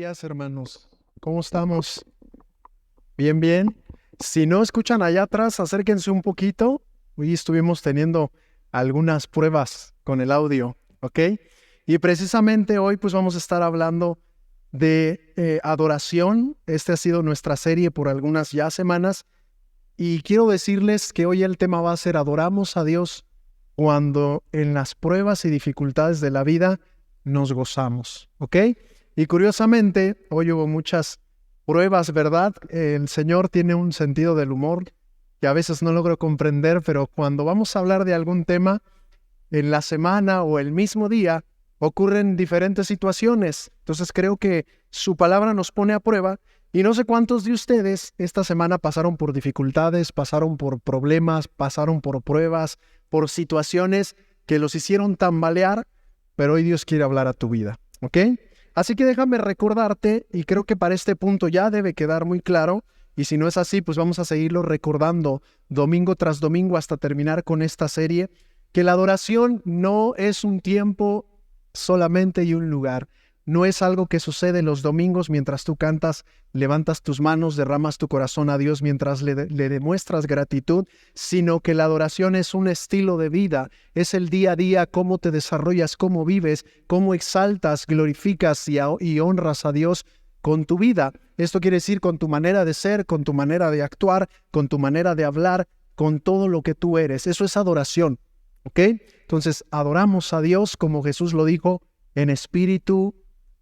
días, hermanos. ¿Cómo estamos? Bien, bien. Si no escuchan allá atrás, acérquense un poquito. Hoy estuvimos teniendo algunas pruebas con el audio, ¿ok? Y precisamente hoy pues vamos a estar hablando de adoración. Esta ha sido nuestra serie por algunas ya semanas. Y quiero decirles que hoy el tema va a ser adoramos a Dios cuando en las pruebas y dificultades de la vida nos gozamos, ¿ok? Y curiosamente, hoy hubo muchas pruebas, ¿verdad? El Señor tiene un sentido del humor que a veces no logro comprender, pero cuando vamos a hablar de algún tema, en la semana o el mismo día, ocurren diferentes situaciones. Entonces creo que su palabra nos pone a prueba. Y no sé cuántos de ustedes esta semana pasaron por dificultades, pasaron por problemas, pasaron por pruebas, por situaciones que los hicieron tambalear, pero hoy Dios quiere hablar a tu vida, ¿ok? Así que déjame recordarte, y creo que para este punto ya debe quedar muy claro, y si no es así, pues vamos a seguirlo recordando domingo tras domingo hasta terminar con esta serie, que la adoración no es un tiempo solamente y un lugar. No es algo que sucede los domingos mientras tú cantas, levantas tus manos, derramas tu corazón a Dios mientras le demuestras gratitud, sino que la adoración es un estilo de vida, es el día a día, cómo te desarrollas, cómo vives, cómo exaltas, glorificas y honras a Dios con tu vida. Esto quiere decir con tu manera de ser, con tu manera de actuar, con tu manera de hablar, con todo lo que tú eres. Eso es adoración, ¿ok? Entonces, adoramos a Dios como Jesús lo dijo, en espíritu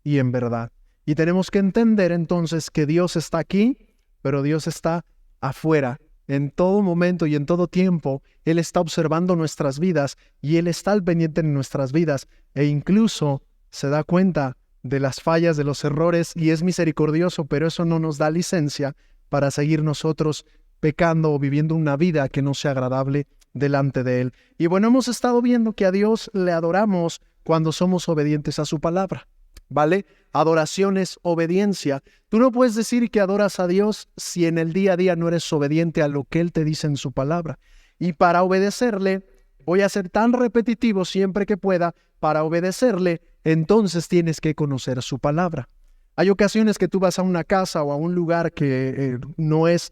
y en verdad. Y tenemos que entender entonces que Dios está aquí, pero Dios está afuera. En todo momento y en todo tiempo, Él está observando nuestras vidas y Él está al pendiente en nuestras vidas e incluso se da cuenta de las fallas, de los errores y es misericordioso, pero eso no nos da licencia para seguir nosotros pecando o viviendo una vida que no sea agradable delante de Él. Y bueno, hemos estado viendo que a Dios le adoramos cuando somos obedientes a su palabra. ¿Vale? Adoración es obediencia. Tú no puedes decir que adoras a Dios si en el día a día no eres obediente a lo que Él te dice en su palabra. Y para obedecerle, voy a ser tan repetitivo siempre que pueda, para obedecerle, entonces tienes que conocer su palabra. Hay ocasiones que tú vas a una casa o a un lugar que no es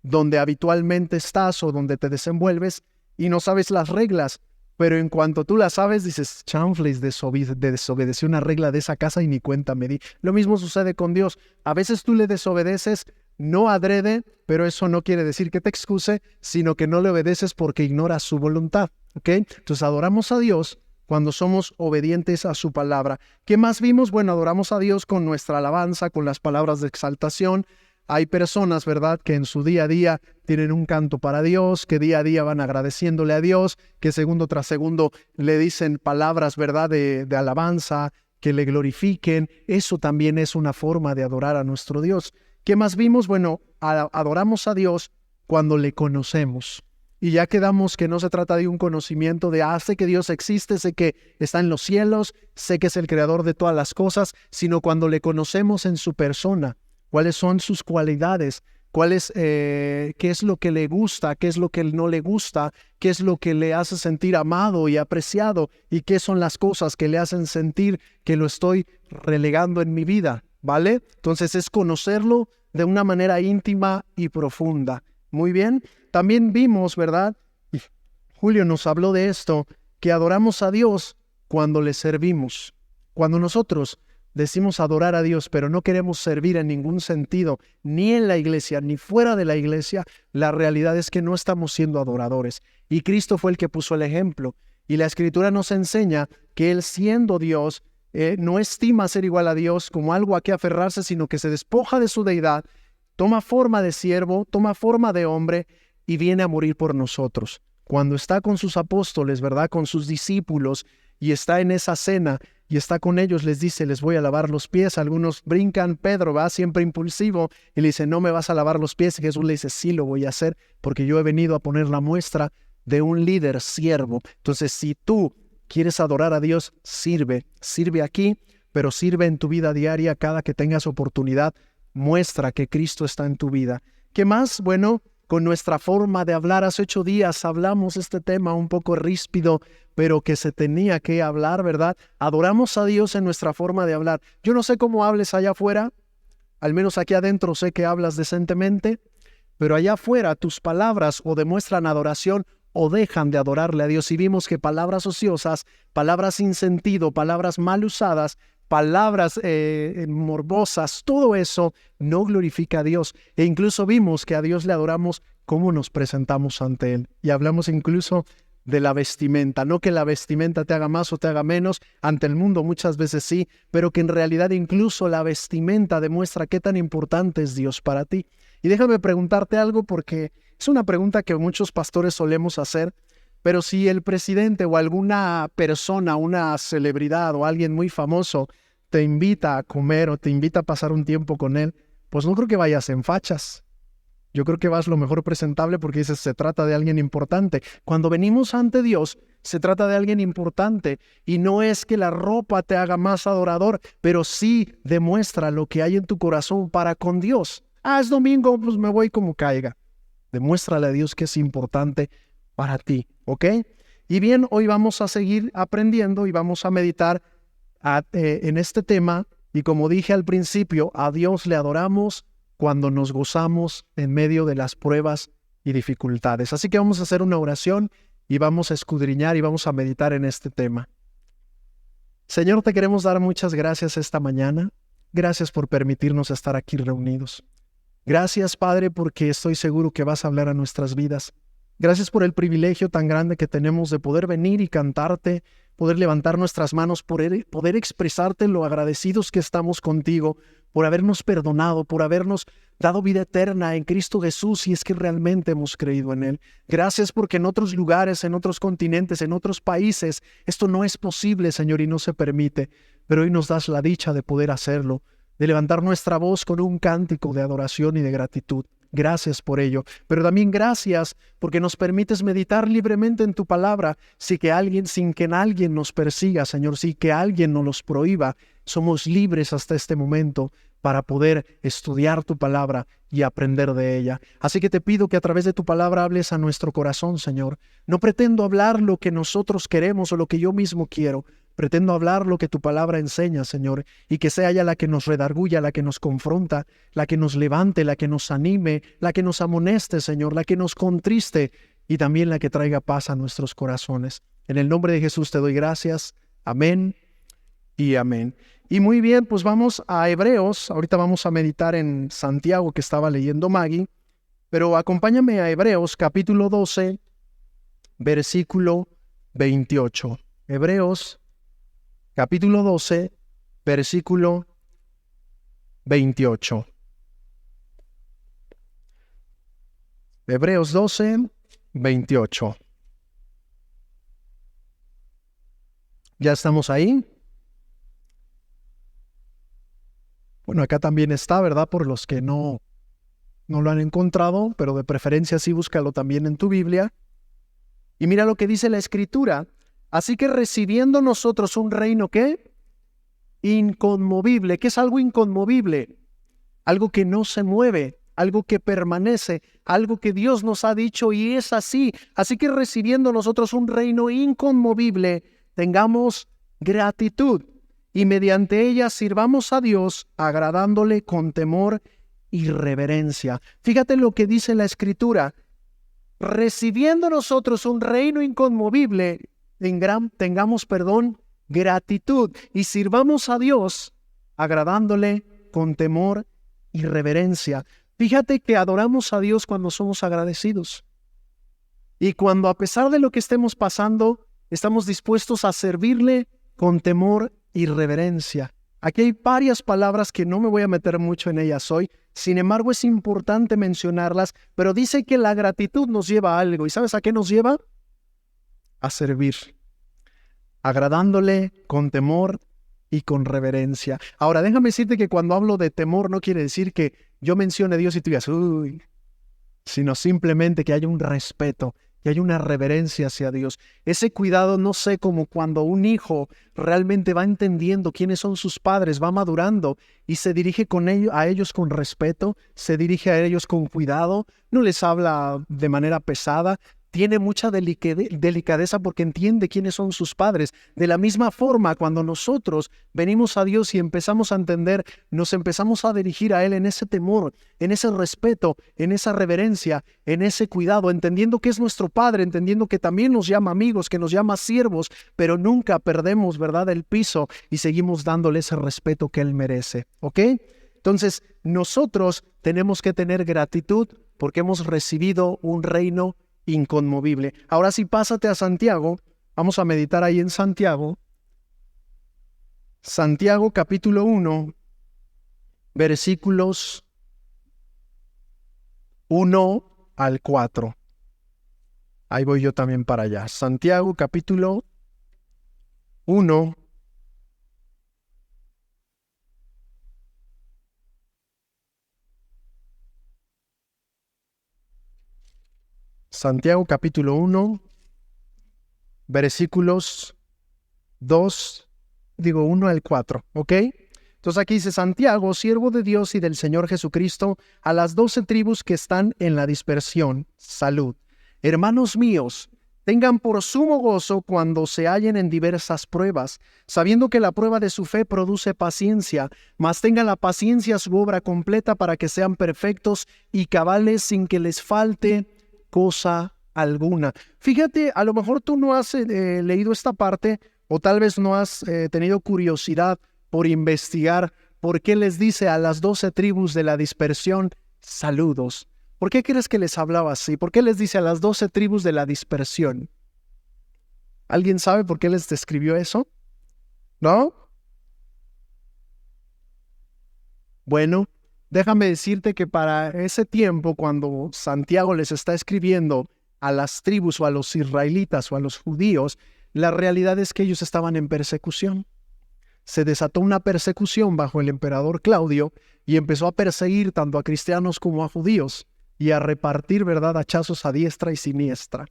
donde habitualmente estás o donde te desenvuelves y no sabes las reglas. Pero en cuanto tú la sabes, dices, chanfles, desobedecí una regla de esa casa y ni cuenta me di. Lo mismo sucede con Dios. A veces tú le desobedeces, no adrede, pero eso no quiere decir que te excuse, sino que no le obedeces porque ignoras su voluntad, ¿ok? Entonces adoramos a Dios cuando somos obedientes a su palabra. ¿Qué más vimos? Bueno, adoramos a Dios con nuestra alabanza, con las palabras de exaltación. Hay personas, ¿verdad?, que en su día a día tienen un canto para Dios, que día a día van agradeciéndole a Dios, que segundo tras segundo le dicen palabras, ¿verdad?, de alabanza, que le glorifiquen. Eso también es una forma de adorar a nuestro Dios. ¿Qué más vimos? Bueno, adoramos a Dios cuando le conocemos. Y ya quedamos que no se trata de un conocimiento de, sé que Dios existe, sé que está en los cielos, sé que es el creador de todas las cosas, sino cuando le conocemos en su persona. ¿Cuáles son sus cualidades? ¿Qué es lo que le gusta? ¿Qué es lo que no le gusta? ¿Qué es lo que le hace sentir amado y apreciado? ¿Y qué son las cosas que le hacen sentir que lo estoy relegando en mi vida? ¿Vale? Entonces es conocerlo de una manera íntima y profunda. Muy bien. También vimos, ¿verdad? Y Julio nos habló de esto, que adoramos a Dios cuando le servimos. Cuando nosotros decimos adorar a Dios, pero no queremos servir en ningún sentido, ni en la iglesia, ni fuera de la iglesia, la realidad es que no estamos siendo adoradores. Y Cristo fue el que puso el ejemplo. Y la Escritura nos enseña que Él, siendo Dios, no estima ser igual a Dios como algo a que aferrarse, sino que se despoja de su deidad, toma forma de siervo, toma forma de hombre y viene a morir por nosotros. Cuando está con sus apóstoles, ¿verdad?, con sus discípulos, y está en esa cena, y está con ellos, les dice, les voy a lavar los pies. Algunos brincan, Pedro va siempre impulsivo y le dice, no me vas a lavar los pies. Y Jesús le dice, sí lo voy a hacer porque yo he venido a poner la muestra de un líder siervo. Entonces, si tú quieres adorar a Dios, sirve aquí, pero sirve en tu vida diaria cada que tengas oportunidad. Muestra que Cristo está en tu vida. ¿Qué más? Bueno, con nuestra forma de hablar. Hace 8 días hablamos este tema un poco ríspido, pero que se tenía que hablar, ¿verdad? Adoramos a Dios en nuestra forma de hablar. Yo no sé cómo hables allá afuera, al menos aquí adentro sé que hablas decentemente, pero allá afuera tus palabras o demuestran adoración o dejan de adorarle a Dios. Y vimos que palabras ociosas, palabras sin sentido, palabras mal usadas, palabras morbosas, todo eso no glorifica a Dios. E incluso vimos que a Dios le adoramos cómo nos presentamos ante Él. Y hablamos incluso de la vestimenta, no que la vestimenta te haga más o te haga menos, ante el mundo muchas veces sí, pero que en realidad incluso la vestimenta demuestra qué tan importante es Dios para ti. Y déjame preguntarte algo, porque es una pregunta que muchos pastores solemos hacer, pero si el presidente o alguna persona, una celebridad o alguien muy famoso te invita a comer o te invita a pasar un tiempo con él, pues no creo que vayas en fachas. Yo creo que vas lo mejor presentable porque dices, se trata de alguien importante. Cuando venimos ante Dios, se trata de alguien importante y no es que la ropa te haga más adorador, pero sí demuestra lo que hay en tu corazón para con Dios. Es domingo, pues me voy como caiga. Demuéstrale a Dios que es importante para ti, ¿ok? Y bien, hoy vamos a seguir aprendiendo y vamos a meditar en este tema. Y como dije al principio, a Dios le adoramos cuando nos gozamos en medio de las pruebas y dificultades. Así que vamos a hacer una oración y vamos a escudriñar y vamos a meditar en este tema. Señor, te queremos dar muchas gracias esta mañana. Gracias por permitirnos estar aquí reunidos. Gracias, Padre, porque estoy seguro que vas a hablar a nuestras vidas. Gracias por el privilegio tan grande que tenemos de poder venir y cantarte, poder levantar nuestras manos, poder expresarte lo agradecidos que estamos contigo, por habernos perdonado, por habernos dado vida eterna en Cristo Jesús, y es que realmente hemos creído en Él. Gracias porque en otros lugares, en otros continentes, en otros países, esto no es posible, Señor, y no se permite, pero hoy nos das la dicha de poder hacerlo, de levantar nuestra voz con un cántico de adoración y de gratitud. Gracias por ello, pero también gracias porque nos permites meditar libremente en tu palabra, sin que alguien nos persiga, Señor, sin que alguien nos los prohíba. Somos libres hasta este momento para poder estudiar tu palabra y aprender de ella. Así que te pido que a través de tu palabra hables a nuestro corazón, Señor. No pretendo hablar lo que nosotros queremos o lo que yo mismo quiero. Pretendo hablar lo que tu palabra enseña, Señor, y que sea ella la que nos redarguya, la que nos confronta, la que nos levante, la que nos anime, la que nos amoneste, Señor, la que nos contriste y también la que traiga paz a nuestros corazones. En el nombre de Jesús te doy gracias. Amén y amén. Y muy bien, pues vamos a Hebreos. Ahorita vamos a meditar en Santiago que estaba leyendo Maggie, pero acompáñame a Hebreos capítulo 12, versículo 28. Hebreos capítulo 12, versículo 28. Hebreos 12, 28. ¿Ya estamos ahí? Bueno, acá también está, ¿verdad? Por los que no lo han encontrado, pero de preferencia sí búscalo también en tu Biblia. Y mira lo que dice la Escritura. Así que recibiendo nosotros un reino, ¿qué? Inconmovible. ¿Qué es algo inconmovible? Algo que no se mueve, algo que permanece, algo que Dios nos ha dicho y es así. Así que recibiendo nosotros un reino inconmovible, tengamos gratitud y mediante ella sirvamos a Dios agradándole con temor y reverencia. Fíjate lo que dice la Escritura. Recibiendo nosotros un reino inconmovible, tengamos gratitud y sirvamos a Dios agradándole con temor y reverencia. Fíjate que adoramos a Dios cuando somos agradecidos y cuando a pesar de lo que estemos pasando estamos dispuestos a servirle con temor y reverencia. Aquí hay varias palabras que no me voy a meter mucho en ellas hoy, sin embargo es importante mencionarlas, pero dice que la gratitud nos lleva a algo. ¿Y sabes a qué nos lleva? A servir, agradándole con temor y con reverencia. Ahora, déjame decirte que cuando hablo de temor no quiere decir que yo mencione a Dios y tú digas, uy, sino simplemente que haya un respeto, y hay una reverencia hacia Dios. Ese cuidado, no sé, como cuando un hijo realmente va entendiendo quiénes son sus padres, va madurando y se dirige a ellos con respeto, se dirige a ellos con cuidado, no les habla de manera pesada, tiene mucha delicadeza porque entiende quiénes son sus padres. De la misma forma, cuando nosotros venimos a Dios y empezamos a entender, nos empezamos a dirigir a Él en ese temor, en ese respeto, en esa reverencia, en ese cuidado, entendiendo que es nuestro Padre, entendiendo que también nos llama amigos, que nos llama siervos, pero nunca perdemos, ¿verdad?, el piso y seguimos dándole ese respeto que Él merece. ¿Ok? Entonces, nosotros tenemos que tener gratitud porque hemos recibido un reino inconmovible. Ahora sí, pásate a Santiago. Vamos a meditar ahí en Santiago. Santiago capítulo 1, versículos 1 al 4. Ahí voy yo también para allá. Santiago capítulo 1. Santiago capítulo 1, versículos 1 al 4, ¿ok? Entonces aquí dice: Santiago, siervo de Dios y del Señor Jesucristo, a las 12 tribus que están en la dispersión, salud. Hermanos míos, tengan por sumo gozo cuando se hallen en diversas pruebas, sabiendo que la prueba de su fe produce paciencia, mas tengan la paciencia su obra completa para que sean perfectos y cabales sin que les falte cosa alguna. Fíjate, a lo mejor tú no has leído esta parte o tal vez no has tenido curiosidad por investigar por qué les dice a las 12 tribus de la dispersión saludos. ¿Por qué crees que les hablaba así? ¿Por qué les dice a las 12 tribus de la dispersión? ¿Alguien sabe por qué les describió eso? ¿No? Bueno, déjame decirte que para ese tiempo, cuando Santiago les está escribiendo a las tribus o a los israelitas o a los judíos, la realidad es que ellos estaban en persecución. Se desató una persecución bajo el emperador Claudio y empezó a perseguir tanto a cristianos como a judíos y a repartir, ¿verdad?, hachazos a diestra y siniestra.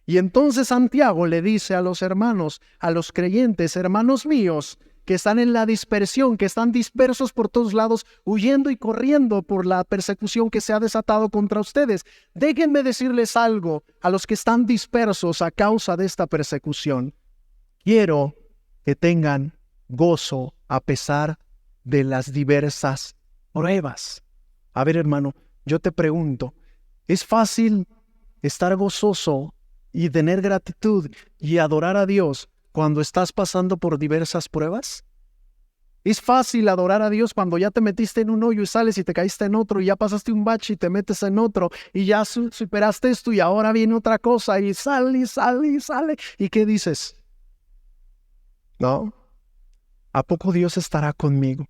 Y entonces Santiago le dice a los hermanos, a los creyentes: hermanos míos, que están en la dispersión, que están dispersos por todos lados, huyendo y corriendo por la persecución que se ha desatado contra ustedes. Déjenme decirles algo a los que están dispersos a causa de esta persecución. Quiero que tengan gozo a pesar de las diversas pruebas. A ver, hermano, yo te pregunto, ¿es fácil estar gozoso y tener gratitud y adorar a Dios cuando estás pasando por diversas pruebas? ¿Es fácil adorar a Dios cuando ya te metiste en un hoyo y sales y te caíste en otro y ya pasaste un bache y te metes en otro y ya superaste esto y ahora viene otra cosa y sale y sale y sale? ¿Y qué dices? ¿No? ¿A poco Dios estará conmigo?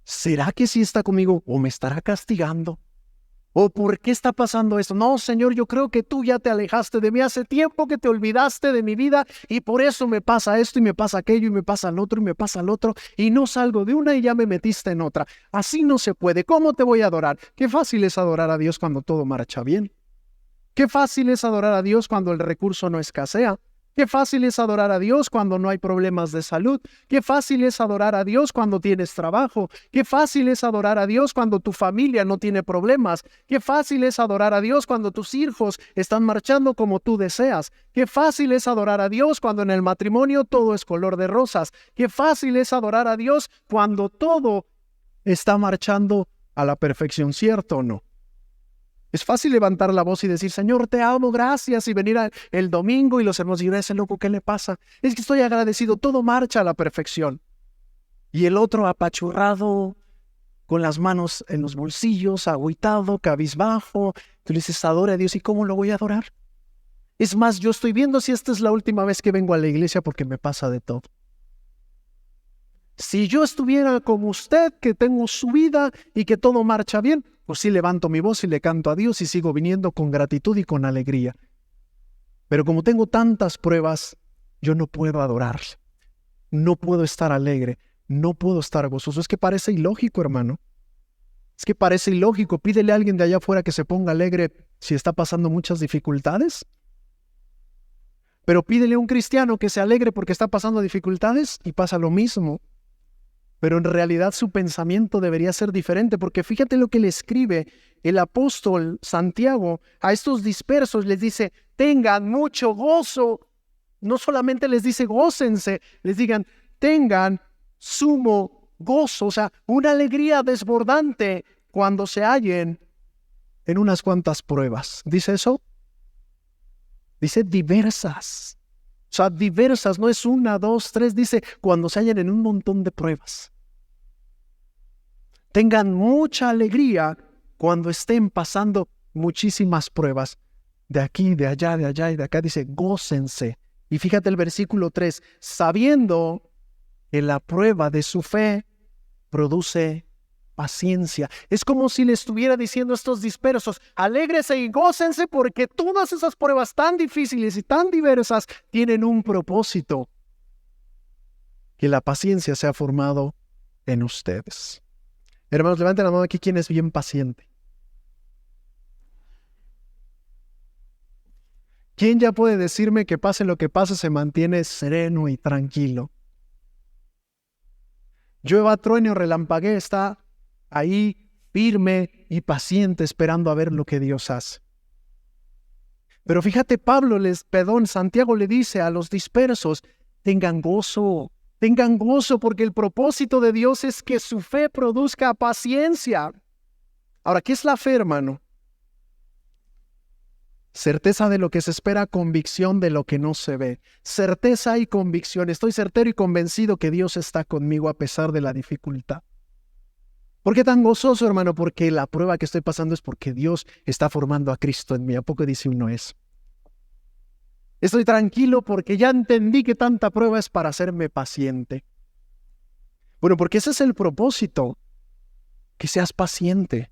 ¿Será que sí está conmigo o me estará castigando? ¿O por qué está pasando esto? No, Señor, yo creo que tú ya te alejaste de mí hace tiempo, que te olvidaste de mi vida y por eso me pasa esto y me pasa aquello y me pasa el otro y me pasa el otro y no salgo de una y ya me metiste en otra. Así no se puede. ¿Cómo te voy a adorar? Qué fácil es adorar a Dios cuando todo marcha bien. Qué fácil es adorar a Dios cuando el recurso no escasea. Qué fácil es adorar a Dios cuando no hay problemas de salud. Qué fácil es adorar a Dios cuando tienes trabajo. Qué fácil es adorar a Dios cuando tu familia no tiene problemas. Qué fácil es adorar a Dios cuando tus hijos están marchando como tú deseas. Qué fácil es adorar a Dios cuando en el matrimonio todo es color de rosas. Qué fácil es adorar a Dios cuando todo está marchando a la perfección, ¿cierto o no? Es fácil levantar la voz y decir: Señor, te amo, gracias, y venir el domingo y los hermanos dirán: ese loco, ¿qué le pasa? Es que estoy agradecido, todo marcha a la perfección. Y el otro apachurrado, con las manos en los bolsillos, agüitado, cabizbajo. Tú le dices: adora a Dios. ¿Y cómo lo voy a adorar? Es más, yo estoy viendo si esta es la última vez que vengo a la iglesia porque me pasa de todo. Si yo estuviera como usted, que tengo su vida y que todo marcha bien, pues sí levanto mi voz y le canto a Dios y sigo viniendo con gratitud y con alegría. Pero como tengo tantas pruebas, yo no puedo adorar. No puedo estar alegre. No puedo estar gozoso. Es que parece ilógico, hermano. Es que parece ilógico. Pídele a alguien de allá afuera que se ponga alegre si está pasando muchas dificultades. Pero pídele a un cristiano que se alegre porque está pasando dificultades y pasa lo mismo. Pero en realidad su pensamiento debería ser diferente, porque fíjate lo que le escribe el apóstol Santiago a estos dispersos. Les dice, tengan mucho gozo. No solamente les dice gócense, les digan, tengan sumo gozo, o sea, una alegría desbordante cuando se hallen en unas cuantas pruebas. ¿Dice eso? Dice diversas. O sea, diversas, no es una, dos, tres, dice cuando se hallen en un montón de pruebas. Tengan mucha alegría cuando estén pasando muchísimas pruebas. De aquí, de allá y de acá, dice, gócense. Y fíjate el versículo 3, sabiendo que la prueba de su fe produce paciencia. Es como si le estuviera diciendo a estos dispersos, alégrese y gócense porque todas esas pruebas tan difíciles y tan diversas tienen un propósito. Que la paciencia sea formado en ustedes. Hermanos, levanten la mano aquí quien es bien paciente. ¿Quién ya puede decirme que pase lo que pase se mantiene sereno y tranquilo? Llueva, truene o relampaguee, está ahí firme y paciente esperando a ver lo que Dios hace. Pero fíjate, Santiago le dice a los dispersos, tengan gozo porque el propósito de Dios es que su fe produzca paciencia. Ahora, ¿qué es la fe, hermano? Certeza de lo que se espera, convicción de lo que no se ve. Certeza y convicción. Estoy certero y convencido que Dios está conmigo a pesar de la dificultad. ¿Por qué tan gozoso, hermano? Porque la prueba que estoy pasando es porque Dios está formando a Cristo en mí. ¿A poco dice uno eso? Estoy tranquilo porque ya entendí que tanta prueba es para hacerme paciente. Bueno, porque ese es el propósito. Que seas paciente.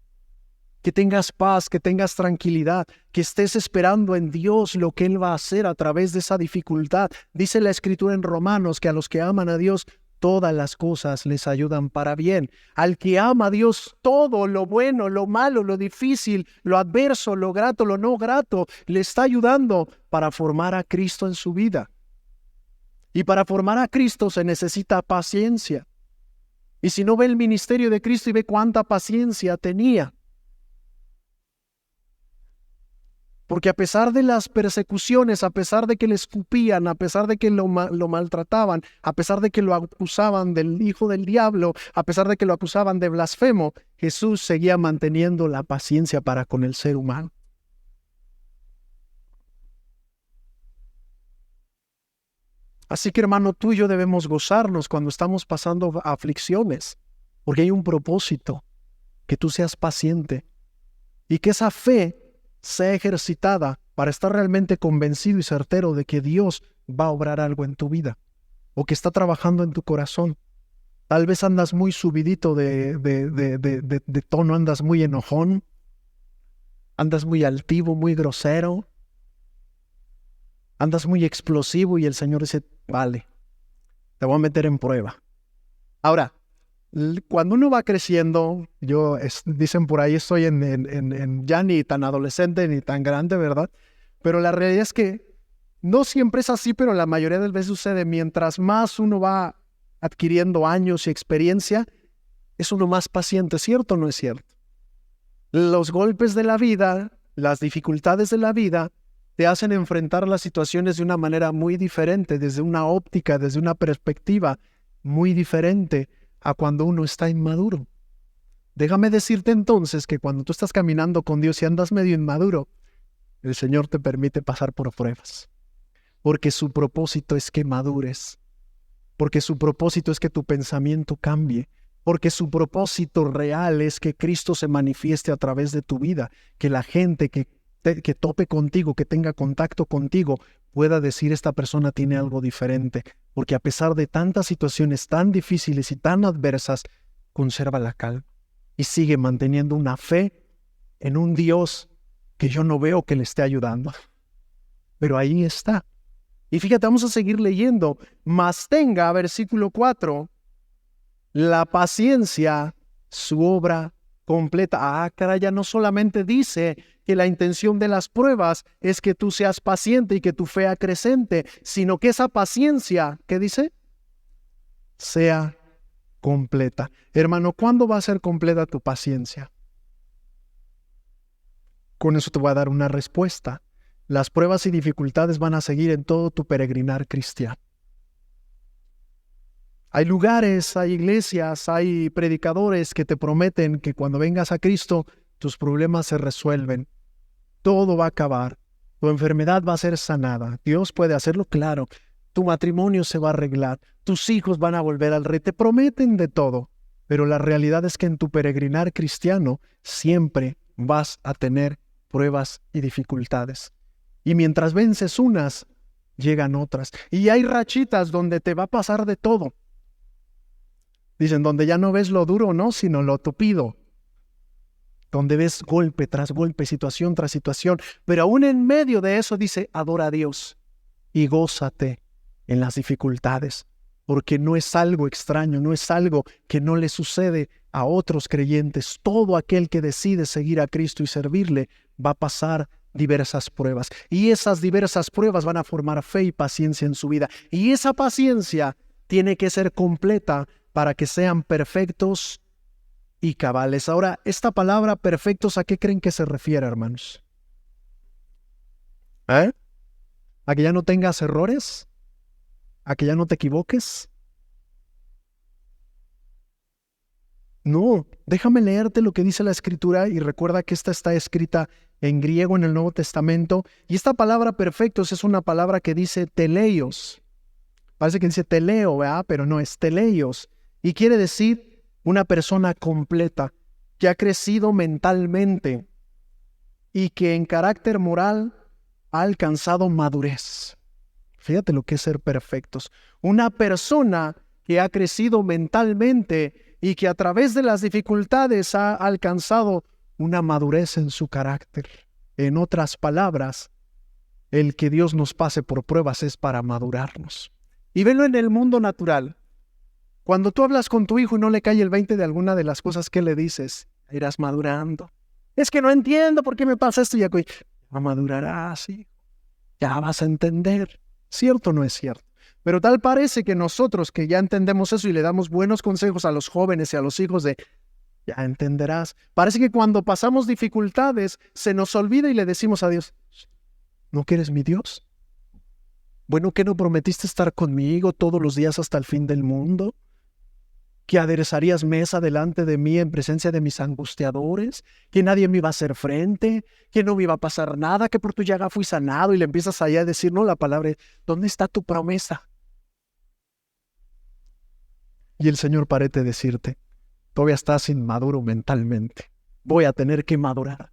Que tengas paz, que tengas tranquilidad, que estés esperando en Dios lo que Él va a hacer a través de esa dificultad. Dice la Escritura en Romanos que a los que aman a Dios, todas las cosas les ayudan para bien. Al que ama a Dios, todo lo bueno, lo malo, lo difícil, lo adverso, lo grato, lo no grato, le está ayudando para formar a Cristo en su vida. Y para formar a Cristo se necesita paciencia. Y si no ve el ministerio de Cristo y ve cuánta paciencia tenía, porque a pesar de las persecuciones, a pesar de que le escupían, a pesar de que lo maltrataban, a pesar de que lo acusaban del hijo del diablo, a pesar de que lo acusaban de blasfemo, Jesús seguía manteniendo la paciencia para con el ser humano. Así que, hermano, tú y yo debemos gozarnos cuando estamos pasando aflicciones, porque hay un propósito, que tú seas paciente y que esa fe sea ejercitada para estar realmente convencido y certero de que Dios va a obrar algo en tu vida o que está trabajando en tu corazón. Tal vez andas muy subidito de tono, andas muy enojón, andas muy altivo, muy grosero, andas muy explosivo y el Señor dice, vale, te voy a meter en prueba. Ahora, cuando uno va creciendo, dicen por ahí, estoy ya ni tan adolescente ni tan grande, ¿verdad? Pero la realidad es que no siempre es así, pero la mayoría de las veces sucede. Mientras más uno va adquiriendo años y experiencia, es uno más paciente, ¿cierto o no es cierto? Los golpes de la vida, las dificultades de la vida, te hacen enfrentar las situaciones de una manera muy diferente, desde una óptica, desde una perspectiva muy diferente a cuando uno está inmaduro. Déjame decirte entonces que cuando tú estás caminando con Dios y andas medio inmaduro, el Señor te permite pasar por pruebas. Porque su propósito es que madures. Porque su propósito es que tu pensamiento cambie. Porque su propósito real es que Cristo se manifieste a través de tu vida. Que la gente que tope contigo, que tenga contacto contigo, pueda decir esta persona tiene algo diferente. Porque a pesar de tantas situaciones tan difíciles y tan adversas, conserva la calma y sigue manteniendo una fe en un Dios que yo no veo que le esté ayudando. Pero ahí está. Y fíjate, vamos a seguir leyendo. Mas tenga, versículo 4, la paciencia su obra completa. Ah, caray, ya no solamente dice que la intención de las pruebas es que tú seas paciente y que tu fe acrecente, sino que esa paciencia, ¿qué dice? Sea completa. Hermano, ¿cuándo va a ser completa tu paciencia? Con eso te voy a dar una respuesta. Las pruebas y dificultades van a seguir en todo tu peregrinar cristiano. Hay lugares, hay iglesias, hay predicadores que te prometen que cuando vengas a Cristo, tus problemas se resuelven. Todo va a acabar. Tu enfermedad va a ser sanada. Dios puede hacerlo, claro. Tu matrimonio se va a arreglar. Tus hijos van a volver al rey. Te prometen de todo. Pero la realidad es que en tu peregrinar cristiano siempre vas a tener pruebas y dificultades. Y mientras vences unas, llegan otras. Y hay rachitas donde te va a pasar de todo. Dicen, donde ya no ves lo duro, no, sino lo tupido. Donde ves golpe tras golpe, situación tras situación. Pero aún en medio de eso dice, adora a Dios y gózate en las dificultades. Porque no es algo extraño, no es algo que no le sucede a otros creyentes. Todo aquel que decide seguir a Cristo y servirle va a pasar diversas pruebas. Y esas diversas pruebas van a formar fe y paciencia en su vida. Y esa paciencia tiene que ser completa para que sean perfectos y cabales. Ahora, esta palabra perfectos, ¿a qué creen que se refiere, hermanos? ¿A que ya no tengas errores? ¿A que ya no te equivoques? No, déjame leerte lo que dice la Escritura y recuerda que esta está escrita en griego en el Nuevo Testamento. Y esta palabra perfectos es una palabra que dice teleios. Parece que dice teleo, ¿verdad? Pero no, es teleios. Y quiere decir una persona completa, que ha crecido mentalmente y que en carácter moral ha alcanzado madurez. Fíjate lo que es ser perfectos. Una persona que ha crecido mentalmente y que a través de las dificultades ha alcanzado una madurez en su carácter. En otras palabras, el que Dios nos pase por pruebas es para madurarnos. Y velo en el mundo natural. Cuando tú hablas con tu hijo y no le cae el 20 de alguna de las cosas que le dices, irás madurando. Es que no entiendo por qué me pasa esto. Ya madurarás, hijo. Ya vas a entender. ¿Cierto o no es cierto? Pero tal parece que nosotros que ya entendemos eso y le damos buenos consejos a los jóvenes y a los hijos de, ya entenderás. Parece que cuando pasamos dificultades se nos olvida y le decimos a Dios, ¿no que eres mi Dios? Bueno, ¿qué no prometiste estar conmigo todos los días hasta el fin del mundo? ¿Que aderezarías mesa delante de mí en presencia de mis angustiadores? ¿Que nadie me iba a hacer frente? ¿Que no me iba a pasar nada? ¿Que por tu llaga fui sanado? Y le empiezas allá a decir, no, la palabra, ¿dónde está tu promesa? Y el Señor parece decirte, todavía estás inmaduro mentalmente. Voy a tener que madurar.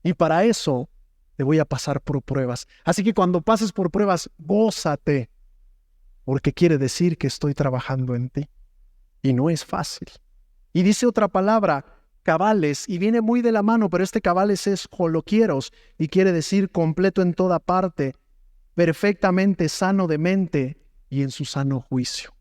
Y para eso te voy a pasar por pruebas. Así que cuando pases por pruebas, gózate, porque quiere decir que estoy trabajando en ti. Y no es fácil. Y dice otra palabra, cabales, y viene muy de la mano, pero este cabales es holoquieros, y quiere decir completo en toda parte, perfectamente sano de mente y en su sano juicio.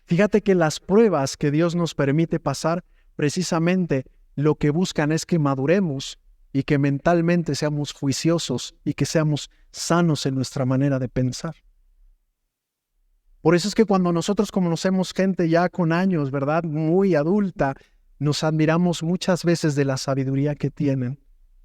Fíjate que las pruebas que Dios nos permite pasar, precisamente lo que buscan es que maduremos y que mentalmente seamos juiciosos y que seamos sanos en nuestra manera de pensar. Por eso es que cuando nosotros conocemos gente ya con años, ¿verdad? Muy adulta, nos admiramos muchas veces de la sabiduría que tienen,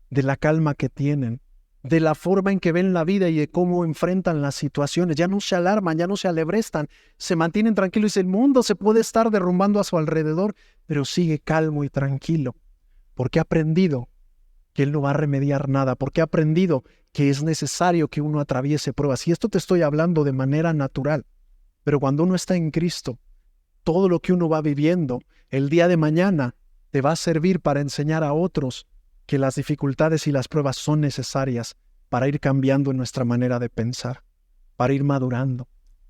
de la calma que tienen, de la forma en que ven la vida y de cómo enfrentan las situaciones. Ya no se alarman, ya no se alebrestan, se mantienen tranquilos y el mundo se puede estar derrumbando a su alrededor, pero sigue calmo y tranquilo, porque ha aprendido que Él no va a remediar nada, porque ha aprendido que es necesario que uno atraviese pruebas. Y esto te estoy hablando de manera natural. Pero cuando uno está en Cristo, todo lo que uno va viviendo, el día de mañana, te va a servir para enseñar a otros que las dificultades y las pruebas son necesarias para ir cambiando en nuestra manera de pensar, para ir madurando.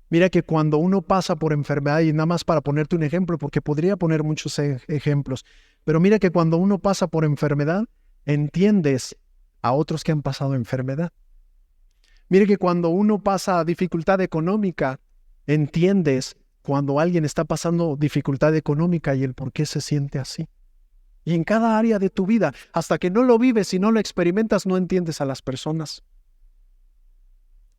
Mira que cuando uno pasa por enfermedad, y nada más para ponerte un ejemplo, porque podría poner muchos ejemplos, pero mira que cuando uno pasa por enfermedad, entiendes a otros que han pasado enfermedad. Mira que cuando uno pasa dificultad económica, entiendes cuando alguien está pasando dificultad económica y el por qué se siente así. Y en cada área de tu vida, hasta que no lo vives y no lo experimentas, no entiendes a las personas.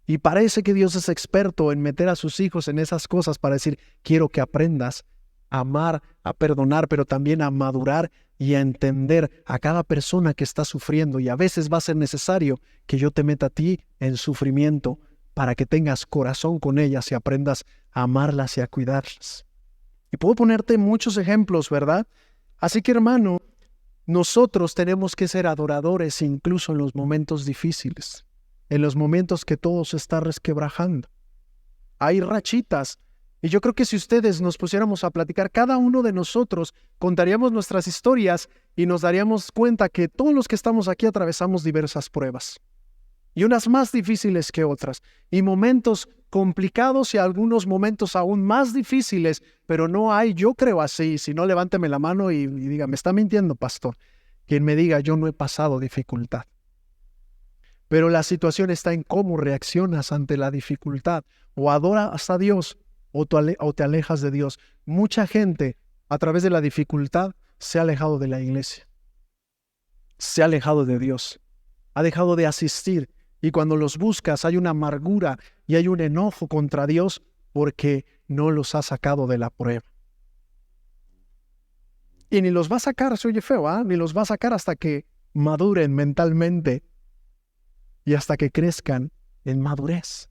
Y parece que Dios es experto en meter a sus hijos en esas cosas para decir, quiero que aprendas a amar, a perdonar, pero también a madurar y a entender a cada persona que está sufriendo. Y a veces va a ser necesario que yo te meta a ti en sufrimiento para que tengas corazón con ellas y aprendas a amarlas y a cuidarlas. Y puedo ponerte muchos ejemplos, ¿verdad? Así que, hermano, nosotros tenemos que ser adoradores incluso en los momentos difíciles, en los momentos que todo se está resquebrajando. Hay rachitas. Y yo creo que si ustedes nos pusiéramos a platicar, cada uno de nosotros contaríamos nuestras historias y nos daríamos cuenta que todos los que estamos aquí atravesamos diversas pruebas. Y unas más difíciles que otras. Y momentos complicados y algunos momentos aún más difíciles, pero no hay, yo creo así, si no levánteme la mano y diga, me está mintiendo, pastor. Quien me diga, yo no he pasado dificultad. Pero la situación está en cómo reaccionas ante la dificultad. O adoras a Dios o te alejas de Dios. Mucha gente a través de la dificultad se ha alejado de la iglesia. Se ha alejado de Dios. Ha dejado de asistir. Y cuando los buscas hay una amargura y hay un enojo contra Dios porque no los ha sacado de la prueba. Y ni los va a sacar, se oye feo, ni los va a sacar hasta que maduren mentalmente y hasta que crezcan en madurez,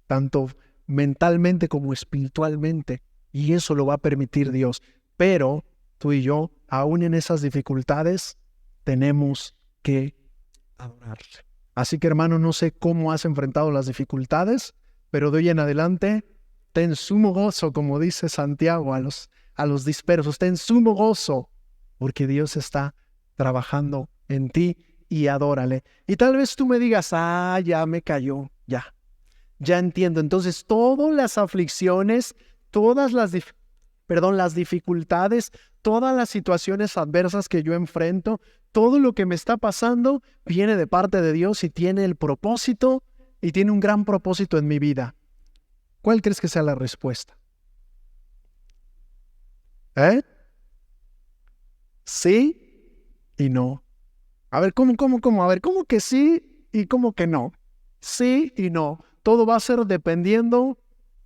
tanto mentalmente como espiritualmente. Y eso lo va a permitir Dios. Pero tú y yo, aún en esas dificultades, tenemos que adorarle. Así que, hermano, no sé cómo has enfrentado las dificultades, pero de hoy en adelante, ten sumo gozo, como dice Santiago a los dispersos, ten sumo gozo, porque Dios está trabajando en ti y adórale. Y tal vez tú me digas, ya me cayó, ya entiendo. Entonces, todas las aflicciones, las dificultades, todas las situaciones adversas que yo enfrento, todo lo que me está pasando viene de parte de Dios y tiene el propósito y tiene un gran propósito en mi vida. ¿Cuál crees que sea la respuesta? Sí y no. A ver, ¿cómo? A ver, ¿cómo que sí y cómo que no? Sí y no. Todo va a ser dependiendo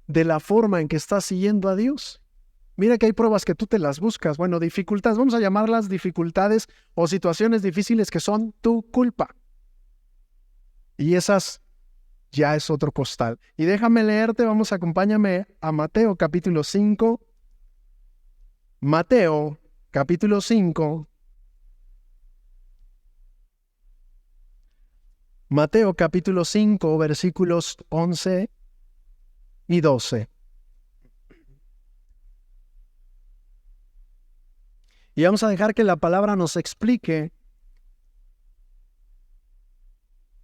de la forma en que estás siguiendo a Dios. Mira que hay pruebas que tú te las buscas. Bueno, dificultades, vamos a llamarlas dificultades o situaciones difíciles que son tu culpa. Y esas ya es otro costal. Y déjame leerte, acompáñame a Mateo capítulo 5. Mateo capítulo 5. Mateo capítulo 5, versículos 11 y 12. Y vamos a dejar que la palabra nos explique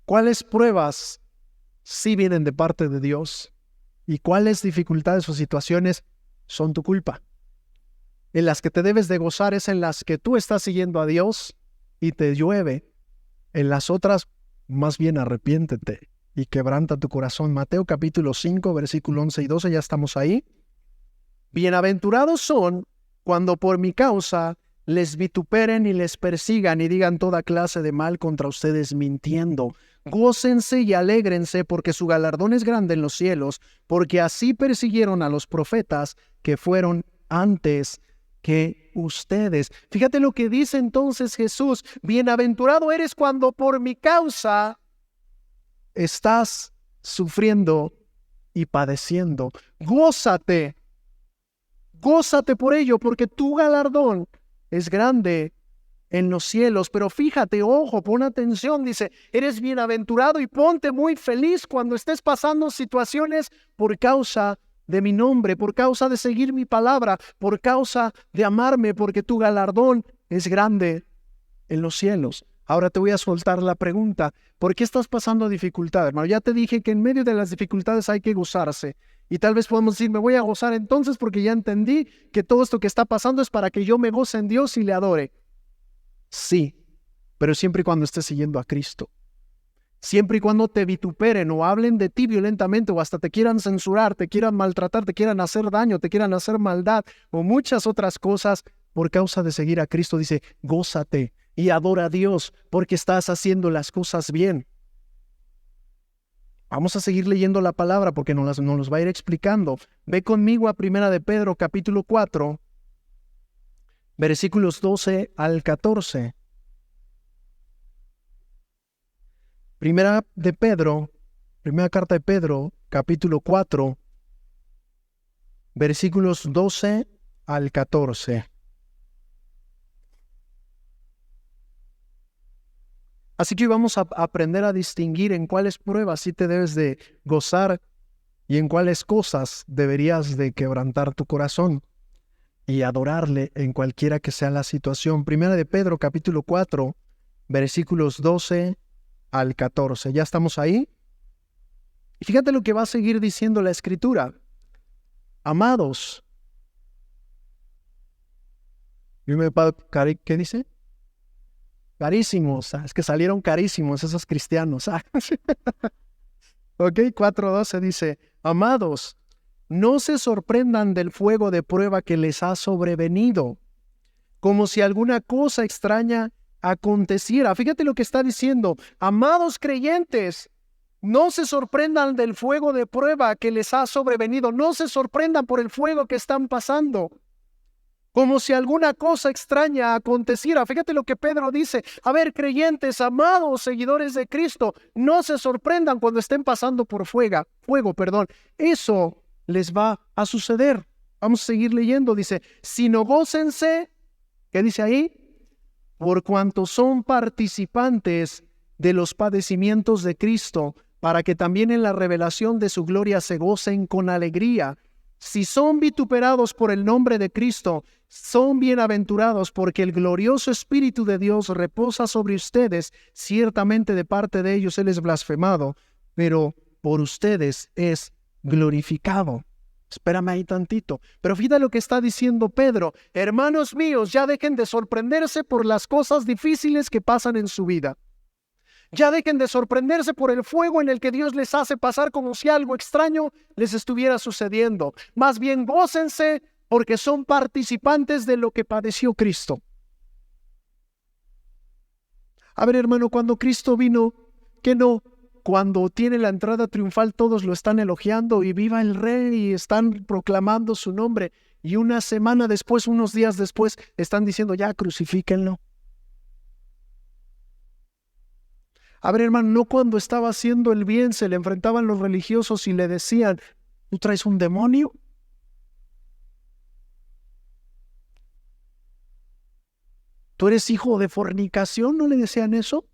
cuáles pruebas sí vienen de parte de Dios y cuáles dificultades o situaciones son tu culpa. En las que te debes de gozar es en las que tú estás siguiendo a Dios y te llueve. En las otras, más bien arrepiéntete y quebranta tu corazón. Mateo capítulo 5, versículo 11 y 12, ya estamos ahí. Bienaventurados son cuando por mi causa les vituperen y les persigan y digan toda clase de mal contra ustedes mintiendo. Gócense y alégrense porque su galardón es grande en los cielos, porque así persiguieron a los profetas que fueron antes que ustedes. Fíjate lo que dice entonces Jesús: bienaventurado eres cuando por mi causa estás sufriendo y padeciendo. Gózate por ello, porque tu galardón es grande en los cielos. Pero fíjate, ojo, pon atención, dice, eres bienaventurado y ponte muy feliz cuando estés pasando situaciones por causa de mi nombre, por causa de seguir mi palabra, por causa de amarme, porque tu galardón es grande en los cielos. Ahora te voy a soltar la pregunta: ¿por qué estás pasando dificultad, hermano? Ya te dije que en medio de las dificultades hay que gozarse. Y tal vez podemos decir, me voy a gozar entonces porque ya entendí que todo esto que está pasando es para que yo me goce en Dios y le adore. Sí, pero siempre y cuando estés siguiendo a Cristo. Siempre y cuando te vituperen o hablen de ti violentamente o hasta te quieran censurar, te quieran maltratar, te quieran hacer daño, te quieran hacer maldad o muchas otras cosas, por causa de seguir a Cristo, dice, gózate y adora a Dios porque estás haciendo las cosas bien. Vamos a seguir leyendo la palabra porque nos los va a ir explicando. Ve conmigo a 1 de Pedro, capítulo 4, versículos 12 al 14. Primera carta de Pedro, capítulo 4, versículos 12 al 14. Así que hoy vamos a aprender a distinguir en cuáles pruebas sí te debes de gozar y en cuáles cosas deberías de quebrantar tu corazón y adorarle en cualquiera que sea la situación. Primera de Pedro, capítulo 4, versículos 12 al 14. ¿Ya estamos ahí? Y fíjate lo que va a seguir diciendo la Escritura. Amados. ¿Qué dice? Carísimos. Es que salieron carísimos esos cristianos. Ok, 4:12 dice, amados, no se sorprendan del fuego de prueba que les ha sobrevenido, como si alguna cosa extraña aconteciera. Fíjate lo que está diciendo. Amados creyentes, no se sorprendan del fuego de prueba que les ha sobrevenido. No se sorprendan por el fuego que están pasando, como si alguna cosa extraña aconteciera. Fíjate lo que Pedro dice. A ver, creyentes, amados, seguidores de Cristo, no se sorprendan cuando estén pasando por fuego. Eso les va a suceder. Vamos a seguir leyendo. Dice, sino gócense, ¿qué dice ahí? Por cuanto son participantes de los padecimientos de Cristo, para que también en la revelación de su gloria se gocen con alegría. Si son vituperados por el nombre de Cristo, son bienaventurados, porque el glorioso Espíritu de Dios reposa sobre ustedes. Ciertamente de parte de ellos Él es blasfemado, pero por ustedes es glorificado. Espérame ahí tantito. Pero fíjate lo que está diciendo Pedro. Hermanos míos, ya dejen de sorprenderse por las cosas difíciles que pasan en su vida. Ya dejen de sorprenderse por el fuego en el que Dios les hace pasar como si algo extraño les estuviera sucediendo. Más bien gócense porque son participantes de lo que padeció Cristo. A ver, hermano, cuando Cristo vino, ¿qué no? Cuando tiene la entrada triunfal todos lo están elogiando y viva el Rey y están proclamando su nombre. Y una semana después, unos días después, están diciendo ya crucifíquenlo. A ver, hermano, no cuando estaba haciendo el bien se le enfrentaban los religiosos y le decían, ¿tú traes un demonio? ¿Tú eres hijo de fornicación? ¿No le decían eso?